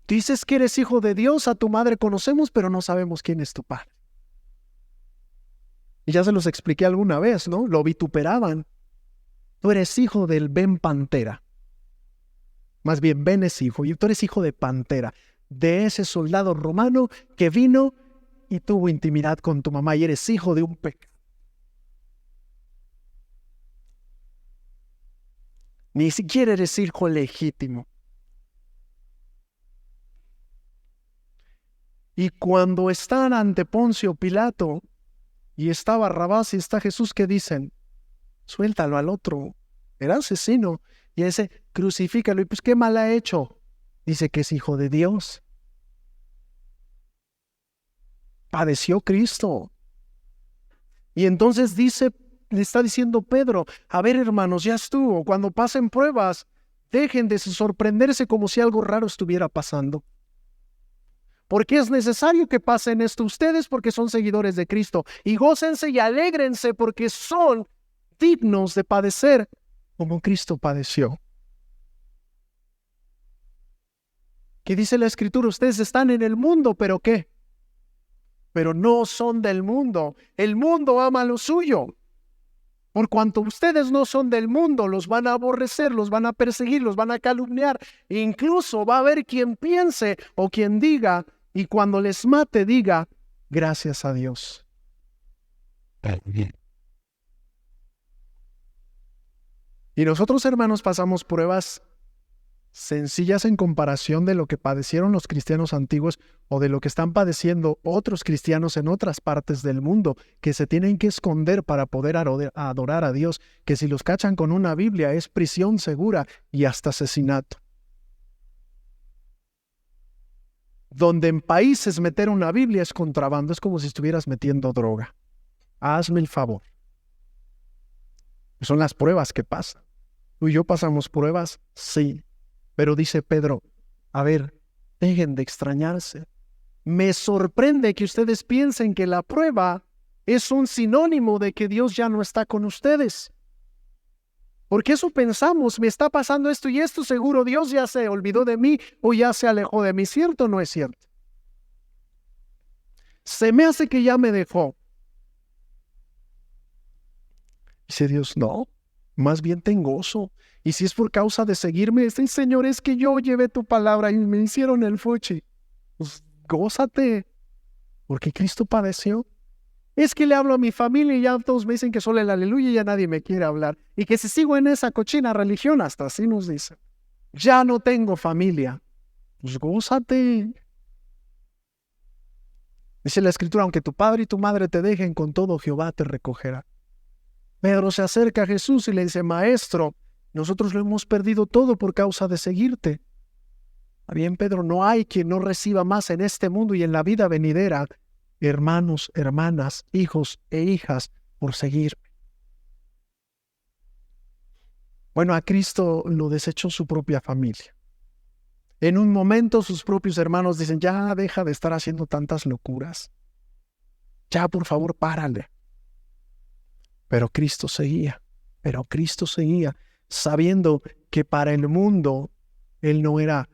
Dices que eres hijo de Dios, a tu madre conocemos, pero no sabemos quién es tu padre. Y ya se los expliqué alguna vez, ¿no? Lo vituperaban. Tú eres hijo del Ben Pantera. Más bien, Ben es hijo, y tú eres hijo de Pantera, de ese soldado romano que vino y tuvo intimidad con tu mamá, y eres hijo de un pecado. Ni siquiera eres hijo legítimo. Y cuando están ante Poncio Pilato, y está Barrabás y está Jesús, ¿qué dicen? Suéltalo al otro, era asesino. Y ese, crucifícalo. Y pues, ¿qué mal ha hecho? Dice que es hijo de Dios. Padeció Cristo. Y entonces le está diciendo Pedro, a ver, hermanos, ya estuvo. Cuando pasen pruebas, dejen de sorprenderse como si algo raro estuviera pasando. Porque es necesario que pasen esto ustedes porque son seguidores de Cristo. Y gócense y alégrense porque son dignos de padecer como Cristo padeció. ¿Qué dice la Escritura? Ustedes están en el mundo, ¿pero qué? Pero no son del mundo. El mundo ama lo suyo. Por cuanto ustedes no son del mundo, los van a aborrecer, los van a perseguir, los van a calumniar. E incluso va a haber quien piense o quien diga, y cuando les mate diga, gracias a Dios. Y nosotros, hermanos, pasamos pruebas sencillas en comparación de lo que padecieron los cristianos antiguos o de lo que están padeciendo otros cristianos en otras partes del mundo, que se tienen que esconder para poder adorar a Dios, que si los cachan con una Biblia es prisión segura y hasta asesinato. Donde en países meter una Biblia es contrabando, es como si estuvieras metiendo droga. Hazme el favor. Son las pruebas que pasan. ¿Tú y yo pasamos pruebas? Sí. Pero dice Pedro, a ver, dejen de extrañarse. Me sorprende que ustedes piensen que la prueba es un sinónimo de que Dios ya no está con ustedes. Porque eso pensamos, me está pasando esto y esto, seguro Dios ya se olvidó de mí o ya se alejó de mí. ¿Cierto o no es cierto? Se me hace que ya me dejó. Dice Dios, no, más bien ten gozo. Y si es por causa de seguirme, Señor, es que yo llevé tu palabra y me hicieron el fuchi. Pues gózate, porque Cristo padeció. Es que le hablo a mi familia y ya todos me dicen que solo el aleluya y ya nadie me quiere hablar. Y que si sigo en esa cochina religión, hasta así nos dicen. Ya no tengo familia. Pues gózate. Dice la Escritura, aunque tu padre y tu madre te dejen, con todo Jehová te recogerá. Pedro se acerca a Jesús y le dice, Maestro, nosotros lo hemos perdido todo por causa de seguirte. Bien, Pedro, no hay quien no reciba más en este mundo y en la vida venidera, hermanos, hermanas, hijos e hijas, por seguirme. Bueno, a Cristo lo desechó su propia familia. En un momento sus propios hermanos dicen, ya deja de estar haciendo tantas locuras. Ya, por favor, párale. Pero Cristo seguía, sabiendo que para el mundo Él no era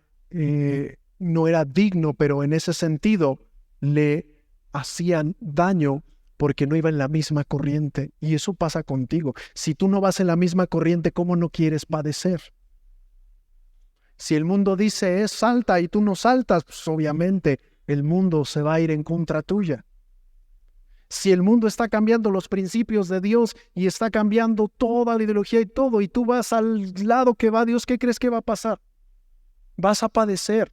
digno, pero en ese sentido le hacían daño porque no iba en la misma corriente. Y eso pasa contigo. Si tú no vas en la misma corriente, ¿cómo no quieres padecer? Si el mundo dice salta y tú no saltas, pues obviamente el mundo se va a ir en contra tuya. Si el mundo está cambiando los principios de Dios y está cambiando toda la ideología y todo, y tú vas al lado que va Dios, ¿qué crees que va a pasar? Vas a padecer.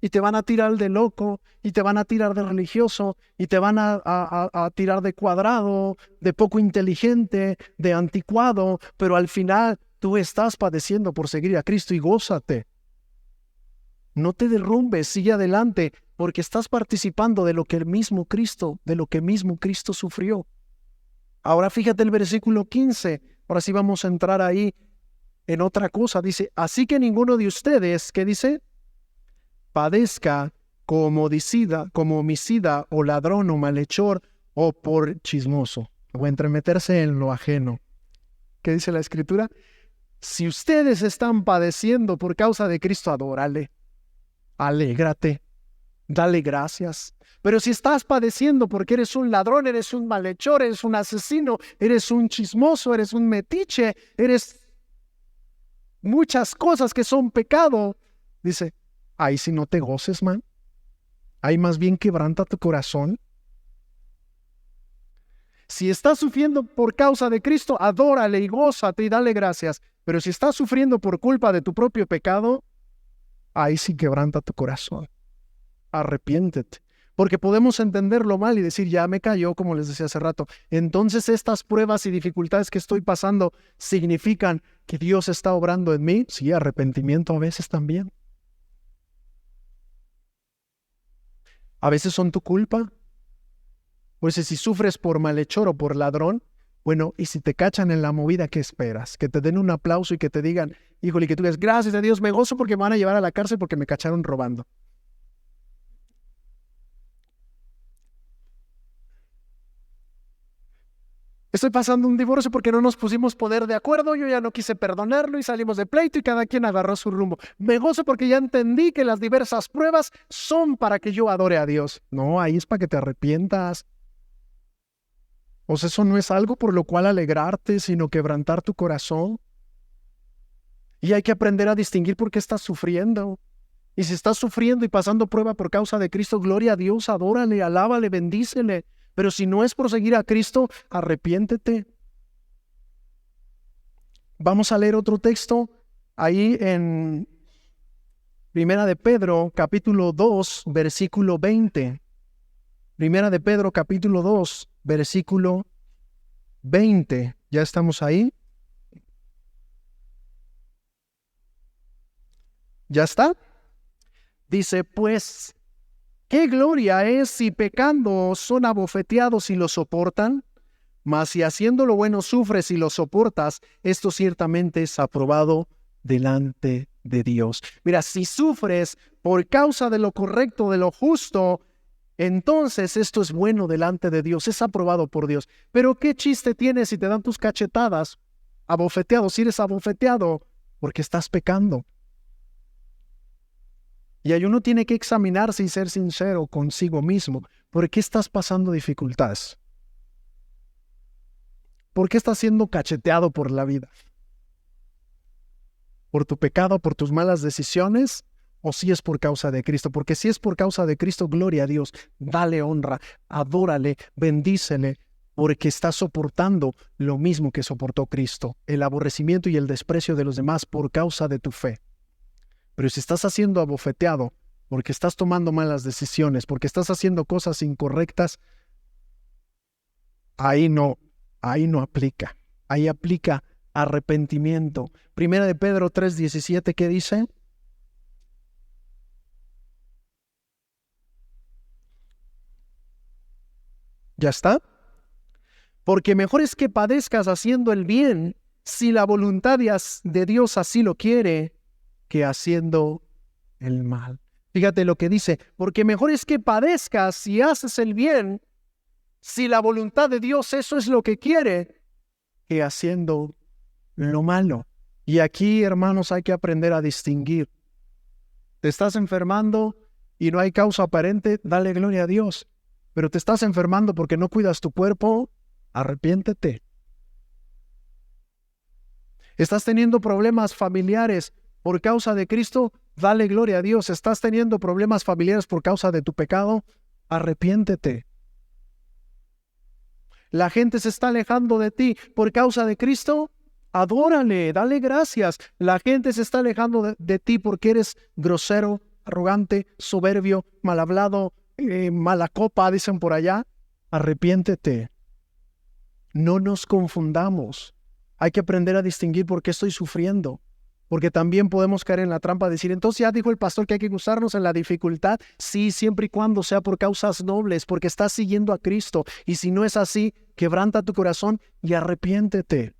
Y te van a tirar de loco, y te van a tirar de religioso, y te van a tirar de cuadrado, de poco inteligente, de anticuado, pero al final tú estás padeciendo por seguir a Cristo y gózate. No te derrumbes, sigue adelante, porque estás participando de lo que mismo Cristo sufrió. Ahora fíjate el versículo 15, ahora sí vamos a entrar ahí en otra cosa. Dice, así que ninguno de ustedes, ¿qué dice? Padezca como homicida o ladrón o malhechor o por chismoso o entremeterse en lo ajeno. ¿Qué dice la Escritura? Si ustedes están padeciendo por causa de Cristo, adórale, alégrate, dale gracias. Pero si estás padeciendo porque eres un ladrón, eres un malhechor, eres un asesino, eres un chismoso, eres un metiche, eres muchas cosas que son pecado, dice, ahí si no te goces, man. Ahí más bien quebranta tu corazón. Si estás sufriendo por causa de Cristo, adórale y gózate y dale gracias. Pero si estás sufriendo por culpa de tu propio pecado, ahí sí quebranta tu corazón. Arrepiéntete. Porque podemos entenderlo mal y decir, ya me cayó, como les decía hace rato. Entonces estas pruebas y dificultades que estoy pasando significan que Dios está obrando en mí. Sí, arrepentimiento a veces también. A veces son tu culpa. Pues si sufres por malhechor o por ladrón, bueno, y si te cachan en la movida, ¿qué esperas? Que te den un aplauso y que te digan, híjole, que tú digas, gracias a Dios, me gozo porque me van a llevar a la cárcel porque me cacharon robando. Estoy pasando un divorcio porque no nos pusimos poner de acuerdo, yo ya no quise perdonarlo y salimos de pleito y cada quien agarró su rumbo. Me gozo porque ya entendí que las diversas pruebas son para que yo adore a Dios. No, ahí es para que te arrepientas. O sea, eso no es algo por lo cual alegrarte, sino quebrantar tu corazón. Y hay que aprender a distinguir por qué estás sufriendo. Y si estás sufriendo y pasando prueba por causa de Cristo, gloria a Dios, adórale, alábale, bendícele. Pero si no es por seguir a Cristo, arrepiéntete. Vamos a leer otro texto ahí en Primera de Pedro, capítulo 2, versículo 20. Primera de Pedro, capítulo 2, versículo 20. ¿Ya estamos ahí? ¿Ya está? Dice, pues, ¿qué gloria es si pecando son abofeteados y lo soportan? Mas si haciendo lo bueno sufres y lo soportas, esto ciertamente es aprobado delante de Dios. Mira, si sufres por causa de lo correcto, de lo justo, entonces esto es bueno delante de Dios, es aprobado por Dios. Pero ¿qué chiste tienes si te dan tus cachetadas? Abofeteado, si eres abofeteado, porque estás pecando. Y ahí uno tiene que examinarse y ser sincero consigo mismo. ¿Por qué estás pasando dificultades? ¿Por qué estás siendo cacheteado por la vida? ¿Por tu pecado, por tus malas decisiones? ¿O si es por causa de Cristo? Porque si es por causa de Cristo, gloria a Dios, dale honra, adórale, bendícele, porque estás soportando lo mismo que soportó Cristo, el aborrecimiento y el desprecio de los demás por causa de tu fe. Pero si estás siendo abofeteado porque estás tomando malas decisiones, porque estás haciendo cosas incorrectas, ahí no aplica. Ahí aplica arrepentimiento. Primera de Pedro 3:17, ¿qué dice? ¿Ya está? Porque mejor es que padezcas haciendo el bien, si la voluntad de Dios así lo quiere, que haciendo el mal. Fíjate lo que dice, porque mejor es que padezcas si haces el bien, si la voluntad de Dios eso es lo que quiere, que haciendo lo malo. Y aquí, hermanos, hay que aprender a distinguir. Te estás enfermando y no hay causa aparente, dale gloria a Dios. Pero te estás enfermando porque no cuidas tu cuerpo, arrepiéntete. Estás teniendo problemas familiares por causa de Cristo, dale gloria a Dios. Estás teniendo problemas familiares por causa de tu pecado, arrepiéntete. La gente se está alejando de ti por causa de Cristo, adórale, dale gracias. La gente se está alejando de ti porque eres grosero, arrogante, soberbio, mal hablado, mala copa, dicen por allá. Arrepiéntete. No nos confundamos. Hay que aprender a distinguir por qué estoy sufriendo. Porque también podemos caer en la trampa de decir, entonces ya dijo el pastor que hay que gozarnos en la dificultad. Sí, siempre y cuando sea por causas nobles, porque estás siguiendo a Cristo. Y si no es así, quebranta tu corazón y arrepiéntete.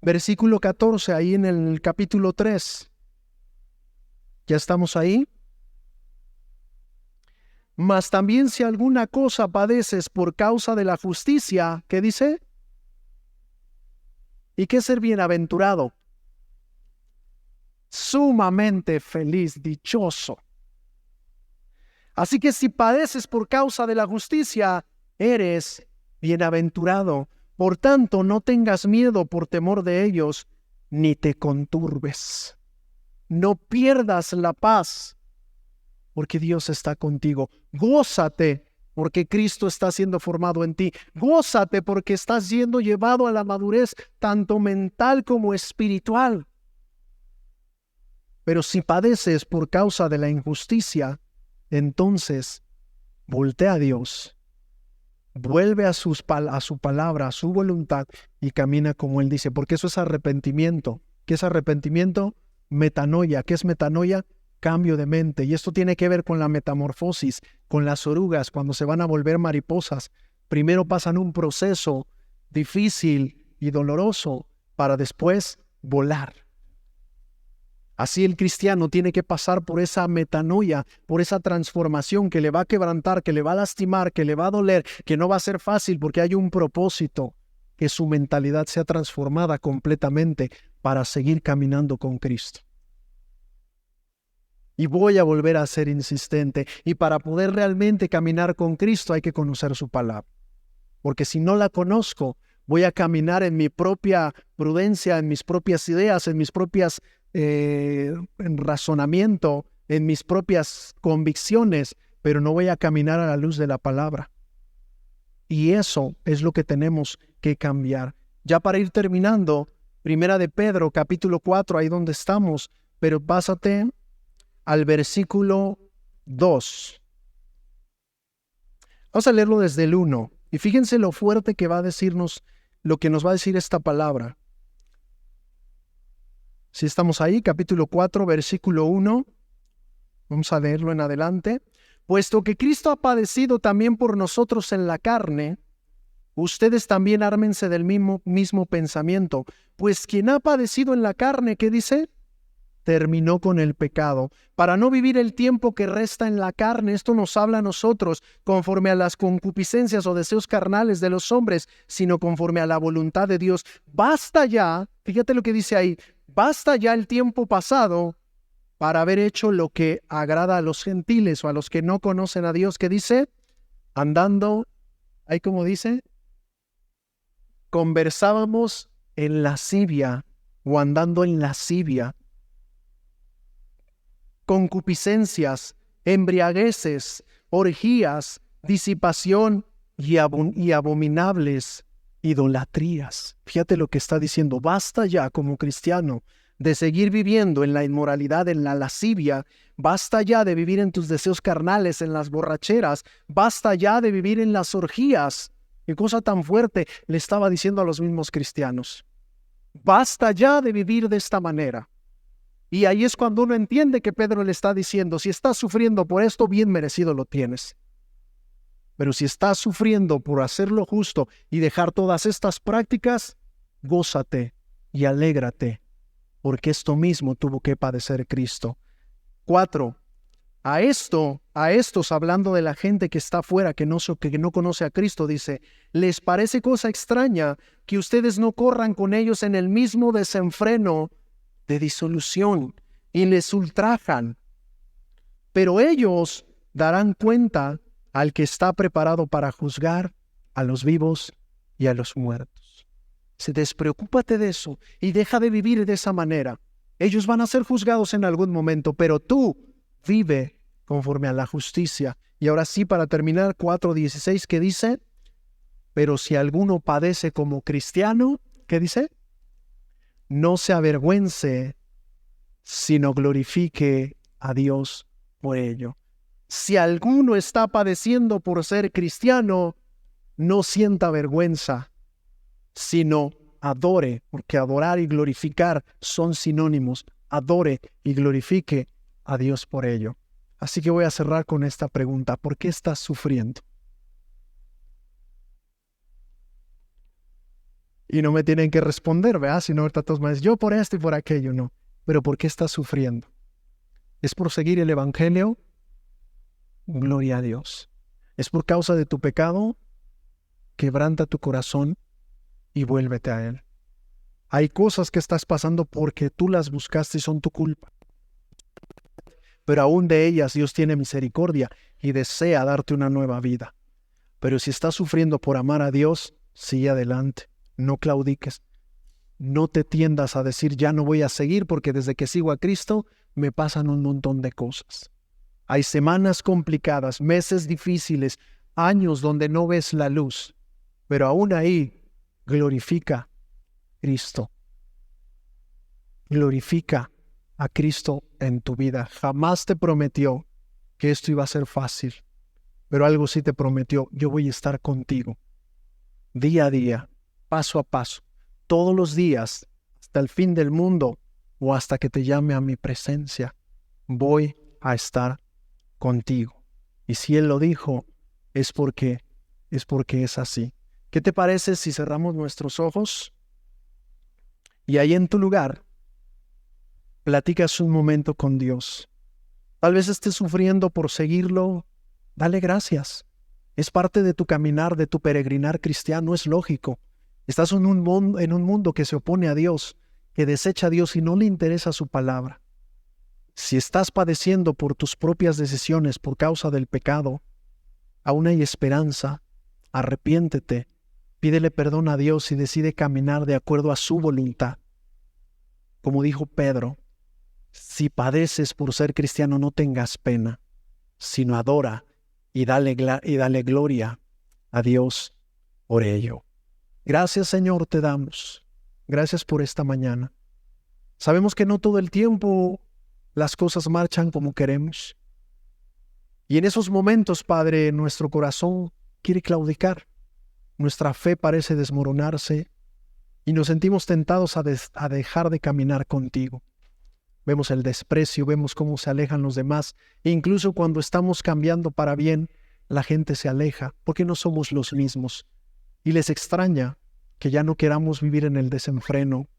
Versículo 14, ahí en el capítulo 3. ¿Ya estamos ahí? Mas también si alguna cosa padeces por causa de la justicia, ¿qué dice? ¿Y qué es ser bienaventurado? Sumamente feliz, dichoso. Así que si padeces por causa de la justicia, eres bienaventurado. Por tanto, no tengas miedo por temor de ellos, ni te conturbes. No pierdas la paz, porque Dios está contigo. Gózate, porque Cristo está siendo formado en ti. Gózate, porque estás siendo llevado a la madurez, tanto mental como espiritual. Pero si padeces por causa de la injusticia, entonces voltea a Dios, vuelve a su palabra, a su voluntad y camina como Él dice, porque eso es arrepentimiento. ¿Qué es arrepentimiento? Metanoia. ¿Qué es metanoia? Cambio de mente. Y esto tiene que ver con la metamorfosis, con las orugas, cuando se van a volver mariposas. Primero pasan un proceso difícil y doloroso para después volar. Así el cristiano tiene que pasar por esa metanoia, por esa transformación que le va a quebrantar, que le va a lastimar, que le va a doler, que no va a ser fácil porque hay un propósito, que su mentalidad sea transformada completamente para seguir caminando con Cristo. Y voy a volver a ser insistente. Y para poder realmente caminar con Cristo hay que conocer su palabra. Porque si no la conozco, voy a caminar en mi propia prudencia, en mis propias ideas, en mis propias en razonamiento, en mis propias convicciones, pero no voy a caminar a la luz de la palabra. Y eso es lo que tenemos que cambiar. Ya para ir terminando, Primera de Pedro, capítulo 4, ahí donde estamos, pero pásate al versículo 2. Vamos a leerlo desde el 1. Y fíjense lo fuerte que va a decirnos, lo que nos va a decir esta palabra. Si estamos ahí, capítulo 4, versículo 1. Vamos a leerlo en adelante. Puesto que Cristo ha padecido también por nosotros en la carne, ustedes también ármense del mismo pensamiento. Pues quien ha padecido en la carne, ¿qué dice? Terminó con el pecado, para no vivir el tiempo que resta en la carne. Esto nos habla a nosotros conforme a las concupiscencias o deseos carnales de los hombres, sino conforme a la voluntad de Dios. Basta ya, fíjate lo que dice ahí, basta ya el tiempo pasado para haber hecho lo que agrada a los gentiles o a los que no conocen a Dios, que dice, andando, ahí como dice, conversábamos en lascivia o andando en lascivia, concupiscencias, embriagueces, orgías, disipación y abominables idolatrías. Fíjate lo que está diciendo. Basta ya como cristiano de seguir viviendo en la inmoralidad, en la lascivia. Basta ya de vivir en tus deseos carnales, en las borracheras. Basta ya de vivir en las orgías. Qué cosa tan fuerte le estaba diciendo a los mismos cristianos. Basta ya de vivir de esta manera. Y ahí es cuando uno entiende que Pedro le está diciendo, si estás sufriendo por esto, bien merecido lo tienes. Pero si estás sufriendo por hacer lo justo y dejar todas estas prácticas, gózate y alégrate, porque esto mismo tuvo que padecer Cristo. 4. A estos, hablando de la gente que está afuera, que no conoce a Cristo, dice, les parece cosa extraña que ustedes no corran con ellos en el mismo desenfreno de disolución y les ultrajan. Pero ellos darán cuenta al que está preparado para juzgar a los vivos y a los muertos. Despreocúpate de eso y deja de vivir de esa manera. Ellos van a ser juzgados en algún momento, pero tú vive conforme a la justicia. Y ahora sí, para terminar, 4:16, ¿qué dice? Pero si alguno padece como cristiano, ¿qué dice? No se avergüence, sino glorifique a Dios por ello. Si alguno está padeciendo por ser cristiano, no sienta vergüenza, sino adore, porque adorar y glorificar son sinónimos. Adore y glorifique a Dios por ello. Así que voy a cerrar con esta pregunta. ¿Por qué estás sufriendo? Y no me tienen que responder, ¿verdad? Si no, ahorita todos me dicen, yo por esto y por aquello, no. Pero ¿por qué estás sufriendo? ¿Es por seguir el Evangelio? Gloria a Dios. ¿Es por causa de tu pecado? Quebranta tu corazón y vuélvete a Él. Hay cosas que estás pasando porque tú las buscaste y son tu culpa. Pero aún de ellas Dios tiene misericordia y desea darte una nueva vida. Pero si estás sufriendo por amar a Dios, sigue adelante. No claudiques. No te tiendas a decir, ya no voy a seguir porque desde que sigo a Cristo me pasan un montón de cosas. Hay semanas complicadas, meses difíciles, años donde no ves la luz. Pero aún ahí, glorifica a Cristo. Glorifica a Cristo en tu vida. Jamás te prometió que esto iba a ser fácil. Pero algo sí te prometió, yo voy a estar contigo. Día a día, paso a paso. Todos los días, hasta el fin del mundo o hasta que te llame a mi presencia, voy a estar contigo. Y si Él lo dijo, es porque es así. ¿Qué te parece si cerramos nuestros ojos y ahí en tu lugar platicas un momento con Dios? Tal vez estés sufriendo por seguirlo, dale gracias. Es parte de tu caminar, de tu peregrinar cristiano, es lógico. Estás en un mundo que se opone a Dios, que desecha a Dios y no le interesa su palabra. Si estás padeciendo por tus propias decisiones por causa del pecado, aún hay esperanza. Arrepiéntete, pídele perdón a Dios y decide caminar de acuerdo a su voluntad. Como dijo Pedro, si padeces por ser cristiano, no tengas pena, sino adora y dale gloria a Dios por ello. Gracias, Señor, te damos. Gracias por esta mañana. Sabemos que no todo el tiempo las cosas marchan como queremos. Y en esos momentos, Padre, nuestro corazón quiere claudicar. Nuestra fe parece desmoronarse y nos sentimos tentados a dejar de caminar contigo. Vemos el desprecio, vemos cómo se alejan los demás. E incluso cuando estamos cambiando para bien, la gente se aleja porque no somos los mismos. Y les extraña que ya no queramos vivir en el desenfreno,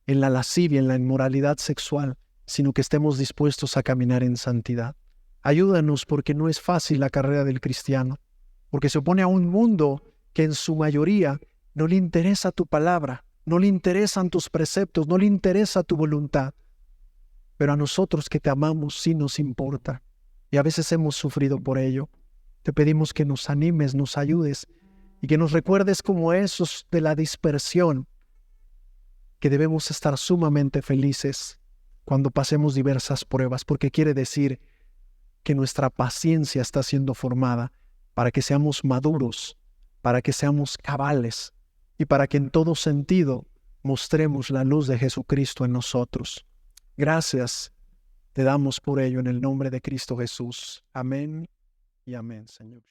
en la lascivia, en la inmoralidad sexual, sino que estemos dispuestos a caminar en santidad. Ayúdanos, porque no es fácil la carrera del cristiano, porque se opone a un mundo que en su mayoría no le interesa tu palabra, no le interesan tus preceptos, no le interesa tu voluntad. Pero a nosotros que te amamos sí nos importa, y a veces hemos sufrido por ello. Te pedimos que nos animes, nos ayudes, y que nos recuerdes como esos de la dispersión, que debemos estar sumamente felices cuando pasemos diversas pruebas, porque quiere decir que nuestra paciencia está siendo formada para que seamos maduros, para que seamos cabales y para que en todo sentido mostremos la luz de Jesucristo en nosotros. Gracias te damos por ello en el nombre de Cristo Jesús. Amén y amén, Señor.